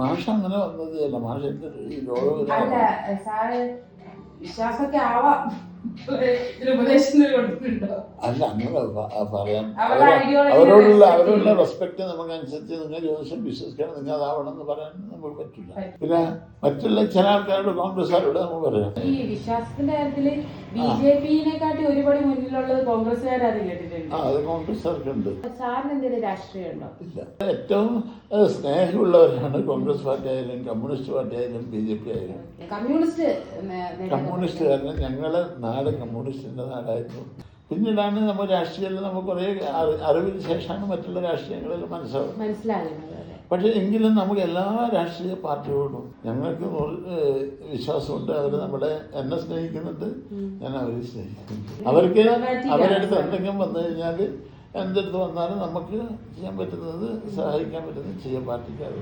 മാഷ് അങ്ങനെ വന്നതല്ല. മാഷ് ഈ ലോകം അല്ല സാറ് വിശ്വാസമൊക്കെ ആവാം, ഉപദേശങ്ങൾ കൊടുത്തിട്ടുണ്ടോ? അല്ല, അങ്ങനെ പറയാൻ അവരുടെ അവരോടുള്ള റെസ്പെക്ട് നമുക്ക് അനുസരിച്ച് നിങ്ങൾ ജ്യോതിഷം വിശ്വസിക്കണം, നിങ്ങൾ അതാവണം എന്ന് പറയാൻ നമുക്ക് പറ്റില്ല. പിന്നെ മറ്റുള്ള ചില ആൾക്കാരോട് കോൺഗ്രസ്സുകാരോട് നമുക്ക് പറയാം. ഈ വിശ്വാസത്തിന്റെ കാര്യത്തില് BJP-നെക്കാട്ടി ഒരുപടി മുന്നിലുള്ളത് കോൺഗ്രസ്സുകാരാണ് കേട്ടിട്ടുണ്ട്. അത് കോൺഗ്രസ്സുകാർക്കുണ്ട്. സാറിന് എന്തെങ്കിലും രാഷ്ട്രീയം ഉണ്ടോ? ഇല്ല. ഏറ്റവും സ്നേഹമുള്ളവരാണ് കോൺഗ്രസ് പാർട്ടി ആയാലും കമ്മ്യൂണിസ്റ്റ് പാർട്ടി ആയാലും BJP ആയാലും. കമ്മ്യൂണിസ്റ്റ് കാരണം ഞങ്ങളെ നാട് കമ്മ്യൂണിസ്റ്റിൻ്റെ നാടായിരുന്നു. പിന്നീടാണ് നമ്മൾ രാഷ്ട്രീയത്തിൽ നമുക്ക് കുറേ അറിവിന് ശേഷമാണ് മറ്റുള്ള രാഷ്ട്രീയങ്ങളിൽ മനസ്സിലാകുന്നത്. പക്ഷേ എങ്കിലും നമുക്ക് എല്ലാ രാഷ്ട്രീയ പാർട്ടികളോടും ഞങ്ങൾക്ക് വിശ്വാസമുണ്ട്. അവർ എന്നെ സ്നേഹിക്കുന്നുണ്ട്, ഞാൻ അവരെ സ്നേഹിക്കുന്നുണ്ട്. അവരുടെ അടുത്ത് എന്തെങ്കിലും വന്നു കഴിഞ്ഞാൽ എന്തെടുത്ത് വന്നാലും നമുക്ക് ചെയ്യാൻ പറ്റുന്നത്, സഹായിക്കാൻ പറ്റുന്നത് ചെയ്യാൻ പാർട്ടിക്കാർ.